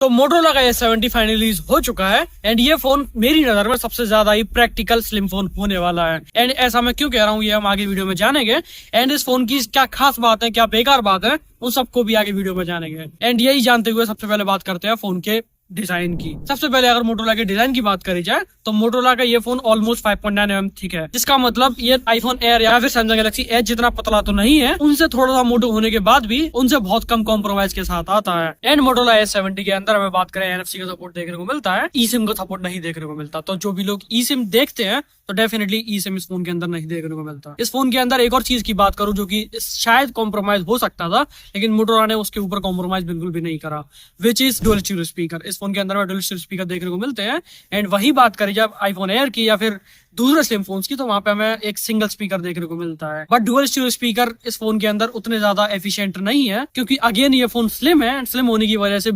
तो मोटोरोला का S70 finally release हो चुका है एंड ये फोन मेरी नजर में सबसे ज्यादा ही प्रैक्टिकल स्लिम फोन होने वाला है। एंड ऐसा मैं क्यों कह रहा हूँ ये हम आगे वीडियो में जानेंगे। एंड इस फोन की क्या खास बात है, क्या बेकार बात है, उन सबको भी आगे वीडियो में जानेंगे। एंड यही जानते हुए सबसे पहले बात करते हैं फोन के डिजाइन की। सबसे पहले अगर मोटोरोला के डिजाइन की बात करी जाए तो मोटोरोला का ये फोन ऑलमोस्ट 5.9 mm थिक है, जिसका मतलब ये आईफोन एयर या फिर सैमसंग गैलेक्सी एज जितना पतला तो नहीं है, उनसे थोड़ा सा मोटो होने के बाद भी उनसे बहुत कम कॉम्प्रोमाइज के साथ आता है। एंड मोटोरोला S70 के अंदर हमें बात करें NFC का सपोर्ट देखने को मिलता है, ई सिम का सपोर्ट नहीं देखने को मिलता। तो जो भी लोग ई सिम देखते हैं तो डेफिनेटली ई सिम इस फोन के अंदर नहीं देखने को मिलता। इस फोन के अंदर एक और चीज की बात करूं जो कि शायद कॉम्प्रोमाइज हो सकता था, लेकिन मोटोरोला ने उसके ऊपर कॉम्प्रोमाइज बिल्कुल भी नहीं करा, which is dual stereo speaker. इस फोन के अंदर डुअल स्टीरियो स्पीकर देखने को मिलते हैं। एंड वही बात करी जब आईफोन एयर की या फिर दूसरे स्लिम फोन्स की, तो वहां पे हमें एक सिंगल स्पीकर देखने को मिलता है। बट डुअल स्टीरियो स्पीकर इस फोन के अंदर उतने ज्यादा एफिशिएंट नहीं है, क्योंकि अगेन ये फोन स्लिम है। स्लिम होने की वजह से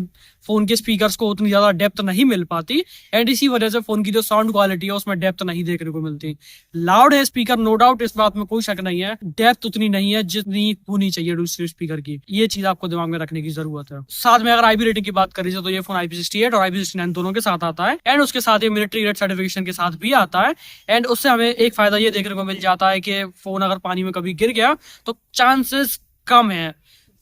फोन के स्पीकर्स को उतनी ज्यादा डेप्थ नहीं मिल पाती एंड इसी वजह से फोन की जो साउंड क्वालिटी है उसमें डेप्थ नहीं देखने को मिलती। लाउड है स्पीकर, नो डाउट, इस बात में कोई शक नहीं है, डेप्थ उतनी नहीं है जितनी होनी चाहिए दूसरे स्पीकर की। ये चीज आपको दिमाग में रखने की जरूरत है। साथ में अगर आईपी रेटिंग की बात करी जाए तो ये फोन IP68 और IP69 दोनों के साथ आता है एंड उसके साथ ये मिलिट्री ग्रेड सर्टिफिकेशन के साथ भी आता है। एंड उससे हमें एक फायदा ये देखने को मिल जाता है कि फोन अगर पानी में कभी गिर गया तो चांसेस कम है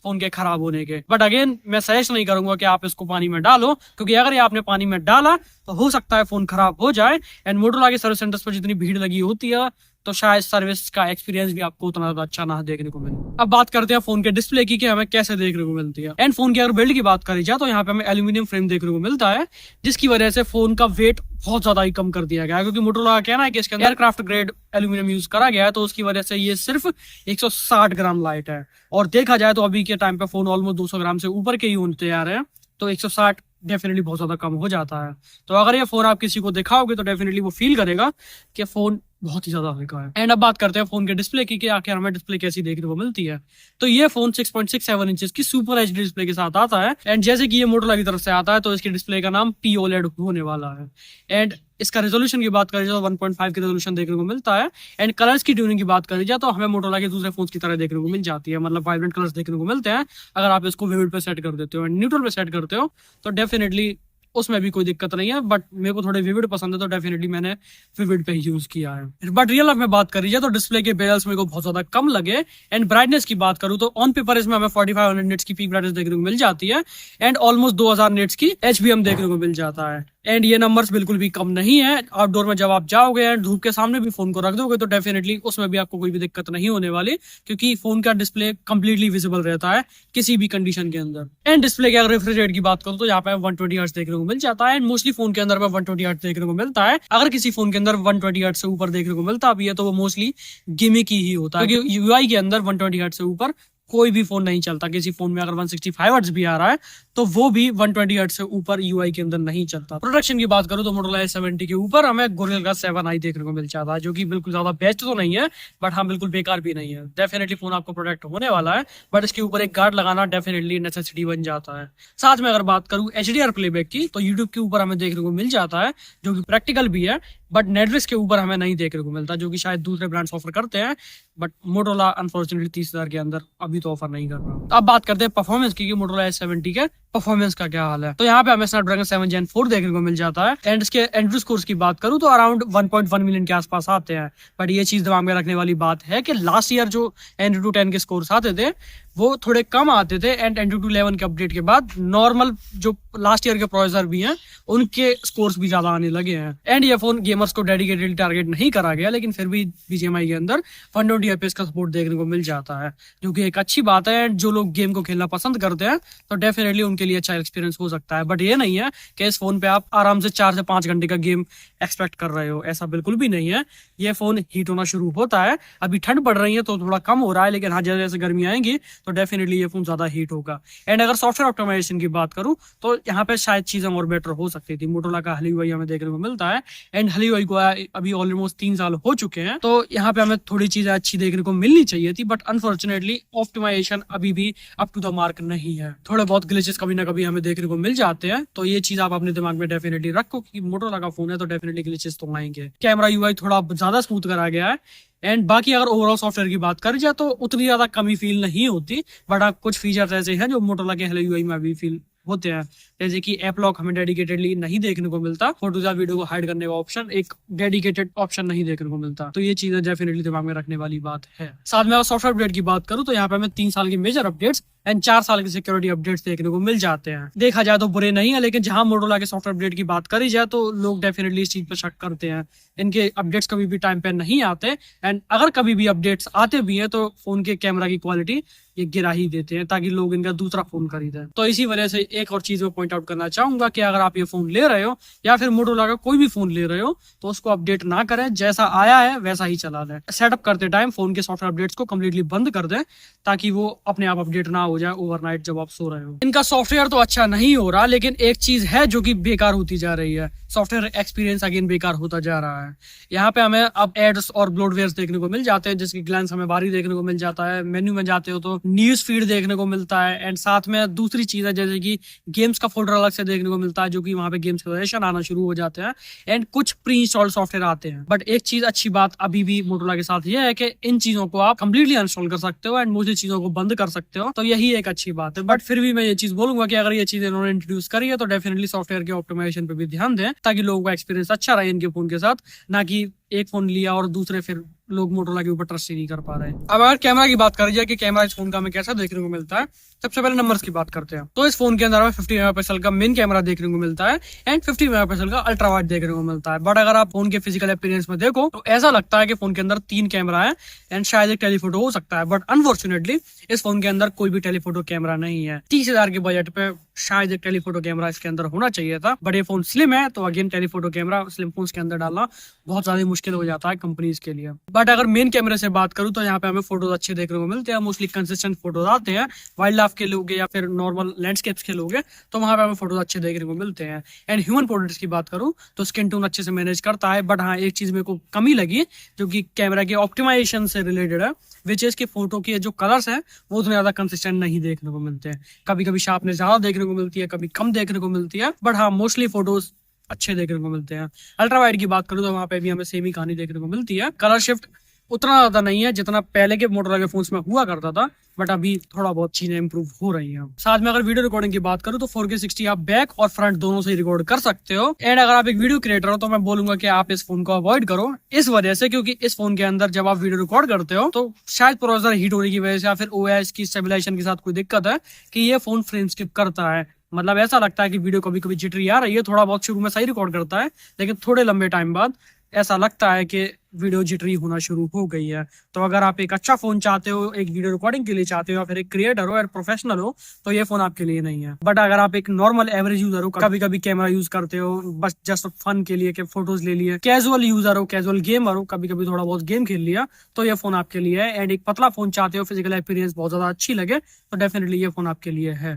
फोन के खराब होने के। बट अगेन मैं सजेस्ट नहीं करूंगा कि आप इसको पानी में डालो, क्योंकि अगर ये आपने पानी में डाला तो हो सकता है फोन खराब हो जाए। एंड मोटोरोला के सर्विस सेंटर्स पर जितनी भीड़ लगी होती है तो शायद सर्विस का एक्सपीरियंस भी आपको उतना ज्यादा अच्छा ना देखने को मिले। अब बात करते हैं फोन के डिस्प्ले की कि हमें कैसे देखने को मिलती है। एंड फोन की अगर बिल्ड की बात करी जाए तो यहाँ पे हमें एल्यूमिनियम फ्रेम देखने को मिलता है, जिसकी वजह से फोन का वेट बहुत ज्यादा ही कम कर दिया गया है। क्योंकि मोटोरोला का कहना है कि इसके अंदर एयरक्राफ्ट ग्रेड एल्यूमिनियम यूज करा गया है, तो उसकी वजह से ये सिर्फ 160 ग्राम लाइट है। और देखा जाए तो अभी के टाइम पे फोन ऑलमोस्ट 200 ग्राम से ऊपर के ही होते आ रहे हैं, तो 160 डेफिनेटली बहुत ज्यादा कम हो जाता है। तो अगर ये फोन आप किसी को दिखाओगे तो डेफिनेटली वो फील करेगा कि फोन बहुत ही ज्यादा हल्का है। एंड अब बात करते हैं फोन के डिस्प्ले की कि आखिर हमें डिस्प्ले कैसी देखने को मिलती है। तो ये फोन 6.67 इंचेस की सुपर एचडी डिस्प्ले के साथ आता है। एंड जैसे कि ये मोटोरोला की तरफ से आता है तो इसके डिस्प्ले का नाम POLED होने वाला है। एंड इसका रेजोल्यूशन की बात करें तो 1.5 की रेजोल्यूशन देखने को मिलता है। एंड कलर्स की ट्यूनिंग की बात करी जाए तो हमें मोटोरोला के दूसरे फोन्स की तरह देखने को मिल जाती है, मतलब वाइब्रेंट कलर्स देखने को मिलते हैं अगर आप इसको विविड पे सेट कर देते हो एंड न्यूट्रल पे सेट करते हो तो डेफिनेटली उसमें भी कोई दिक्कत नहीं है। बट मेरे को थोड़े विविड पसंद है तो डेफिनेटली मैंने विविड पे ही यूज किया है। बट रियल लाइफ में बात करी जाए तो डिस्प्ले के बेजल्स मेरे को बहुत ज्यादा कम लगे। एंड ब्राइटनेस की बात करूं तो ऑन पेपर इसमें हमें 4500 निट्स की पीक ब्राइटनेस देखने को मिल जाती है एंड ऑलमोस्ट 2000 निट्स की HBM देखने को मिल जाता है। एंड ये नंबर्स बिल्कुल भी कम नहीं है। आउटडोर में जब आप जाओगे एंड धूप के सामने भी फोन को रख दोगे तो डेफिनेटली उसमें भी आपको कोई भी दिक्कत नहीं होने वाली, क्योंकि फोन का डिस्प्ले कंप्लीटली विजिबल रहता है किसी भी कंडीशन के अंदर। एंड डिस्प्ले के अगर रिफ्रेश रेट की बात करूं तो यहाँ पे 120 हर्ट्ज देखने को मिल जाता है। एंड मोस्टली फोन के अंदर में 120 हर्ट्ज देखने को मिलता है। अगर किसी फोन के अंदर 120 हर्ट्ज से ऊपर देखने को मिलता भी है तो वो मोस्टली गेमिंग की ही होता है, क्योंकि UI के अंदर 120 हर्ट्ज से ऊपर कोई भी फोन नहीं चलता। किसी फोन में अगर 165 हर्ट्ज भी आ रहा है तो वो भी 120 हर्ट्ज से ऊपर UI के अंदर नहीं चलता। प्रोडक्शन की बात करूं तो मोटोरोला S70 के ऊपर हमें गोरिल्ला ग्लास 7i देखने को मिल जाता है, जो कि बिल्कुल ज्यादा बेस्ट तो नहीं है बट हाँ बिल्कुल बेकार भी नहीं है। डेफिनेटली फोन आपको प्रोटेक्ट होने वाला है, बट इसके ऊपर एक गार्ड लगाना डेफिनेटली नेसेसिटी बन जाता है। साथ में अगर बात करूं HDR प्लेबैक की तो यूट्यूब के ऊपर हमें देखने को मिल जाता है, जो कि प्रैक्टिकल भी है, बट नेटफ्लिक्स के ऊपर हमें नहीं देखने को मिलता, जो कि शायद दूसरे ब्रांड्स ऑफर करते हैं। बट मोटोरोला अनफॉर्चुनेटली 30,000 के अंदर अभी तो ऑफर नहीं कर रहा। तो अब बात करते हैं परफॉर्मेंस की, मोटोरोला S70 के परफॉर्मेंस का क्या हाल है। तो यहाँ पे हमें स्नैपड्रैगन 7 Gen 4 देखने को मिल जाता है। एंड इसके एंड्रॉइड स्कोर्स की बात करूं तो अराउंड 1.1 मिलियन के आसपास आते हैं। बट ये चीज दिमाग में रखने वाली बात है कि लास्ट ईयर जो Android 10 के स्कोर्स आते थे वो थोड़े कम आते थे एंड Android 11 के अपडेट के बाद नॉर्मल जो लास्ट ईयर के प्रोसेसर भी हैं उनके स्कोर्स भी ज्यादा आने लगे हैं। एंड ये फोन गेमर्स को डेडिकेटेडली टारगेट नहीं करा गया, लेकिन फिर भी BGMI के अंदर 120 FPS का सपोर्ट देखने को मिल जाता है, जो कि एक अच्छी बात है। एंड जो लोग गेम को खेलना पसंद करते हैं तो डेफिनेटली उनके लिए अच्छा एक्सपीरियंस हो सकता है। बट ये नहीं है कि इस फोन पे आप आराम से 4 से 5 घंटे का गेम एक्सपेक्ट कर रहे हो, ऐसा बिल्कुल भी नहीं है। ये फोन हीट होना शुरू होता है, अभी ठंड पड़ रही है तो थोड़ा कम हो रहा है, लेकिन हाँ जैसे जैसे गर्मी आएंगी तो डेफिनेटली ये फोन ज्यादा हीट होगा। एंड अगर सॉफ्टवेयर ऑप्टिमाइजेशन की बात करूं तो यहाँ पे शायद चीजें और बेटर हो सकती थी। मोटोरोला का HallUI हमें देखने को मिलता है एंड HallUI को अभी ऑलमोस्ट 3 साल हो चुके हैं, तो यहाँ पे हमें थोड़ी चीजें अच्छी देखने को मिलनी चाहिए थी। बट अनफॉर्चुनेटली ऑप्टिमाइजेशन अभी भी अप टू द मार्क नहीं है। थोड़े बहुत ग्लिचेस कभी ना कभी हमें देखने को मिल जाते हैं, तो ये चीज आप अपने दिमाग में डेफिनेटली रखो कि मोटोरोला का फोन है तो डेफिनेटली ग्लिचेस तो आएंगे। कैमरा UI थोड़ा ज्यादा स्मूथ करा गया है। एंड बाकी अगर ओवरऑल सॉफ्टवेयर की बात करी जाए तो उतनी ज्यादा कमी फील नहीं होती, बट कुछ फीचर्स ऐसे हैं जो मोटोरोला के HallUI में अभी फील होते हैं, जैसे कि ऐप लॉक हमें डेडिकेटेडली नहीं देखने को मिलता, फोटोज या वीडियो को हाइड करने का ऑप्शन, एक डेडिकेटेड ऑप्शन नहीं देखने को मिलता। तो ये चीजें डेफिनेटली दिमाग में रखने वाली बात है। साथ में अगर सॉफ्टवेयर अपडेट की बात करूँ तो यहाँ पे हमें 3 साल की मेजर अपडेट्स एंड 4 साल की सिक्योरिटी अपडेट्स देखने को मिल जाते हैं। देखा जाए तो बुरे नहीं है, लेकिन जहां मोटोरोला के सॉफ्टवेयर अपडेट की बात करी जाए तो लोग डेफिनेटली इस चीज पर शक करते हैं। इनके अपडेट्स कभी भी टाइम पे नहीं आते, एंड अगर कभी भी अपडेट्स आते भी हैं तो फोन के कैमरा की क्वालिटी ये गिरा ही देते हैं ताकि लोग इनका दूसरा फोन खरीदें। तो इसी वजह से एक और चीज मैं पॉइंट आउट करना चाहूंगा कि अगर आप ये फोन ले रहे हो या फिर मोटोरोला का कोई भी फोन ले रहे हो तो उसको अपडेट ना करें, जैसा आया है वैसा ही चला दें। सेटअप करते टाइम फोन के सॉफ्टवेयर अपडेट्स को कम्प्लीटली बंद कर दें ताकि वो अपने आप अपडेट ना हो जाए ओवरनाइट जब आप सो रहे हो। इनका सॉफ्टवेयर तो अच्छा नहीं हो रहा, लेकिन एक चीज है जो कि बेकार होती जा रही है, सॉफ्टवेयर एक्सपीरियंस अगेन बेकार होता जा रहा है। यहाँ पे हमें अब एड्स और ब्लोटवेयर्स देखने को मिल जाते हैं, जिसकी ग्लैंस हमें बाहरी देखने को मिल जाता है। मेन्यू में जाते हो तो न्यूज फीड देखने को मिलता है, एंड साथ में दूसरी चीज है जैसे कि गेम्स का फोल्डर अलग से देखने को मिलता है, जो कि वहाँ पे गेम्स के सजेशन आना शुरू हो जाते हैं, एंड कुछ प्री इंस्टॉल सॉफ्टवेयर आते हैं। बट एक चीज अच्छी बात अभी भी मोटोरोला के साथ ये है कि इन चीजों को आप कंप्लीटली अनइंस्टॉल कर सकते हो एंड मुझे चीजों को बंद कर सकते हो, तो यही एक अच्छी बात है। बट फिर भी मैं ये चीज बोलूंगा कि अगर ये चीज इन्होंने इंट्रोड्यूस करी है तो डेफिनेटली सॉफ्टवेयर के ऑप्टिमाइजेशन पे भी ध्यान दें ताकि लोगों का एक्सपीरियंस अच्छा रहे इनके फोन के साथ, ना कि एक फोन लिया और दूसरे फिर लोग मोटोरोला के ऊपर ट्रस्ट ही नहीं कर पा रहे हैं। अब अगर कैमरा की बात करी जाए कि कैमरा इस फोन का हमें कैसा देखने को मिलता है, सबसे पहले नंबर्स की बात करते हैं। तो इस फोन के अंदर हमें 50 मेगापिक्सल का मेन कैमरा देखने को मिलता है एंड 50 मेगापिक्सल का अल्ट्रा वाइड देखने को मिलता है। बट अगर आप फोन के फिजिकल अपीयरेंस में देखो तो ऐसा लगता है कि फोन के अंदर 3 कैमरा है एंड शायद एक टेलीफोटो हो सकता है, बट अनफॉर्चुनेटली इस फोन के अंदर कोई भी टेलीफोटो कैमरा नहीं है। 30,000 के बजट पे शायद एक टेलीफोटो कैमरा इसके अंदर होना चाहिए था, बट ये फोन स्लिम है तो again telephoto camera slim phone के अंदर डालना बहुत ज्यादा मुश्किल हो जाता है कंपनीज के लिए। बट अगर मेन कैमरे से बात करूं तो यहाँ पे हमें फोटोज अच्छे देखने को मिलते हैं, मोस्टली कंसिस्टेंट फोटोज आते हैं। वाइल्ड लाइफ के लोगे या फिर नॉर्मल लैंडस्केप्स के लोगे तो वहां पे हमें फोटोज अच्छे देखने को मिलते हैं। एंड ह्यूमन पोर्ट्रेट्स की बात करूं तो स्किन टोन अच्छे से मैनेज करता है, बट हाँ एक चीज मेरे को कमी लगी जो कि कैमरा के ऑप्टिमाइजेशन से रिलेटेड है, विच इज की फोटो के जो कलर्स हैं वो उतने ज्यादा कंसिस्टेंट नहीं देखने को मिलते हैं। कभी कभी शार्पनेस ज्यादा देखने को मिलती है, कभी कम देखने को मिलती है, बट हाँ मोस्टली फोटोज अच्छे देखने को मिलते हैं। अल्ट्रा वाइड की बात करूं तो वहां पे भी हमें सेम ही कहानी देखने को मिलती है। कलर शिफ्ट उतना ज्यादा नहीं है जितना पहले के मोटोरोला के फोन्स में हुआ करता था, बट अभी थोड़ा बहुत चीजें इंप्रूव हो रही हैं। साथ में अगर वीडियो रिकॉर्डिंग की बात करूं तो 4K 60 आप बैक और फ्रंट दोनों से रिकॉर्ड कर सकते हो। एंड अगर आप एक वीडियो क्रिएटर हो तो मैं बोलूंगा कि आप इस फोन को अवॉइड करो, इस वजह से क्योंकि इस फोन के अंदर जब आप वीडियो रिकॉर्ड करते हो तो शायद प्रोसेसर हीट होने की वजह से या फिर OS की स्टेबलाइजेशन के साथ कोई दिक्कत है कि ये फोन फ्रेम स्किप करता है। मतलब ऐसा लगता है कि वीडियो कभी कभी जिटरी आ रही है, थोड़ा बहुत शुरू में सही रिकॉर्ड करता है लेकिन थोड़े लंबे टाइम बाद ऐसा लगता है कि वीडियो जिटरी होना शुरू हो गई है। तो अगर आप एक अच्छा फोन चाहते हो, एक वीडियो रिकॉर्डिंग के लिए चाहते हो या फिर एक क्रिएटर हो या प्रोफेशनल हो तो ये फोन आपके लिए नहीं है। बट अगर आप एक नॉर्मल एवरेज यूजर हो, कभी कभी कैमरा यूज करते हो बस जस्ट फन के लिए कि फोटोज ले लिए, कैजुअल यूजर हो, कैजुअल गेमर हो, कभी कभी थोड़ा बहुत गेम खेल लिया तो ये फोन आपके लिए है। एंड एक पतला फोन चाहते हो, फिजिकल एक्सपीरियंस बहुत ज्यादा अच्छी लगे तो डेफिनेटली ये फोन आपके लिए है।